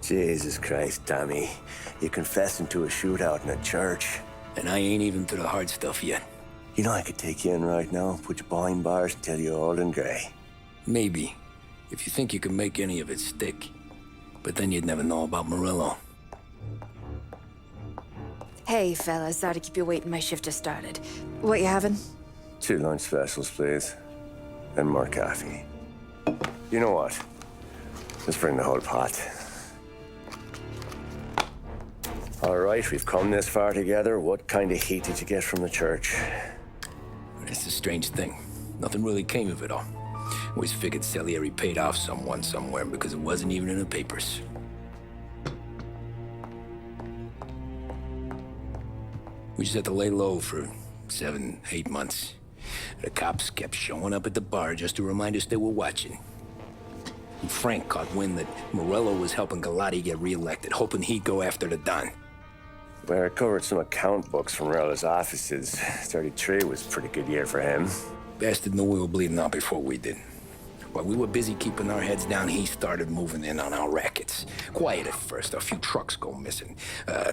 Jesus Christ, Tommy. You're confessing to a shootout in a church. And I ain't even to the hard stuff yet. You know I could take you in right now, put you behind bars until you're old and grey. Maybe, if you think you can make any of it stick. But then you'd never know about Morello. Hey, fellas, sorry to keep you waiting. My shift just started. What you having? 2 lunch specials, please. And more coffee. You know what? Let's bring the whole pot. All right, we've come this far together. What kind of heat did you get from the church? It's a strange thing. Nothing really came of it all. Always figured Salieri paid off someone somewhere because it wasn't even in the papers. We just had to lay low for 7, 8 months. The cops kept showing up at the bar just to remind us they were watching. And Frank caught wind that Morello was helping Galati get reelected, hoping he'd go after the Don. We recovered some account books from Morello's offices. 33 was a pretty good year for him. Bastard knew we were bleeding out before we did. While we were busy keeping our heads down, he started moving in on our rackets. Quiet at first, a few trucks go missing.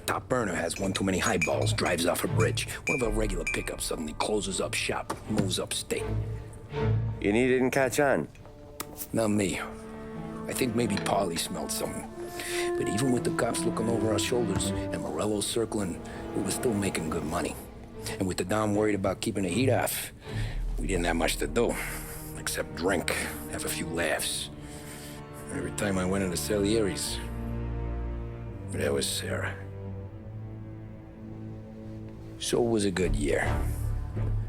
Top burner has one too many highballs, drives off a bridge. One of our regular pickups suddenly closes up shop, moves upstate. You need didn't catch on? Not me. I think maybe Paulie smelled something. But even with the cops looking over our shoulders and Morello circling, we were still making good money. And with the Don worried about keeping the heat off, we didn't have much to do. Except drink, have a few laughs. Every time I went into Salieri's, there was Sarah. So it was a good year.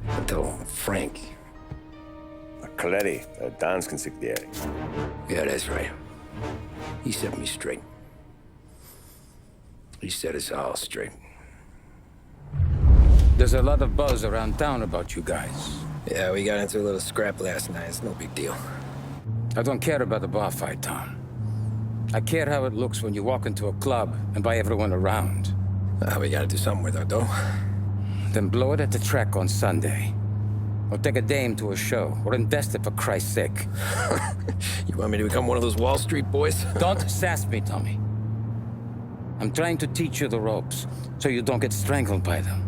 Until Frank. Coletti, Don's consigliere. Yeah, that's right. He set me straight. He set us all straight. There's a lot of buzz around town about you guys. Yeah, we got into a little scrap last night. It's no big deal. I don't care about the bar fight, Tom. I care how it looks when you walk into a club and by everyone around. We gotta do something with our dough. Then blow it at the track on Sunday. Or take a dame to a show. Or invest it for Christ's sake. You want me to become one of those Wall Street boys? Don't sass me, Tommy. I'm trying to teach you the ropes, so you don't get strangled by them.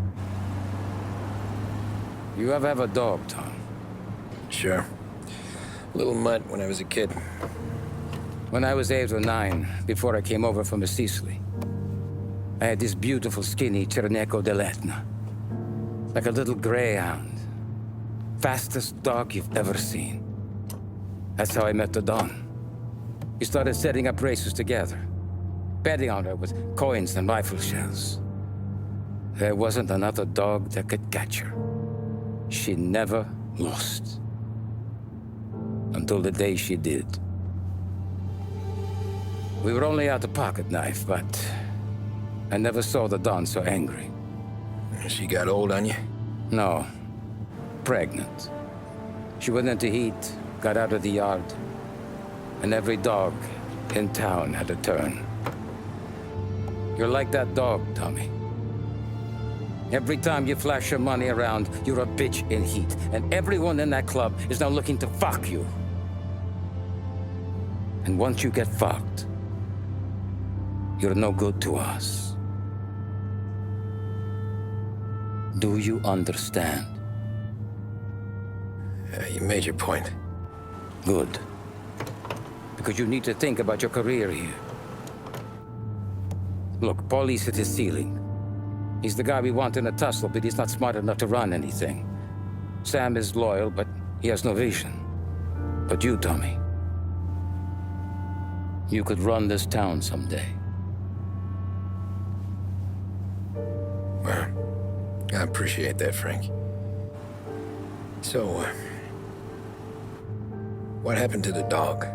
You ever have a dog, Tom? Sure. Little mutt when I was a kid. When I was 8 or 9, before I came over from Sicily, I had this beautiful, skinny Cerneco dell'Etna. Like a little greyhound. Fastest dog you've ever seen. That's how I met the Don. We started setting up races together. Betting on her with coins and rifle shells. There wasn't another dog that could catch her. She never lost. Until the day she did. We were only out a pocket knife, but I never saw the Don so angry. She got old on you? No. Pregnant. She went into heat, got out of the yard, and every dog in town had a turn. You're like that dog, Tommy. Every time you flash your money around, you're a bitch in heat, and everyone in that club is now looking to fuck you. And once you get fucked, you're no good to us. Do you understand? You made your point. Good. Because you need to think about your career here. Look, Paulie's hit his ceiling. He's the guy we want in a tussle, but he's not smart enough to run anything. Sam is loyal, but he has no vision. But you, Tommy, you could run this town someday. Well, I appreciate that, Frank. So, what happened to the dog?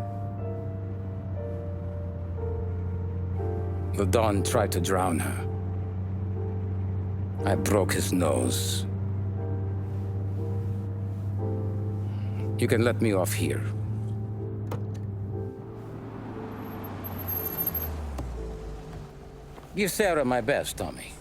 The Don tried to drown her. I broke his nose. You can let me off here. Give Sarah my best, Tommy.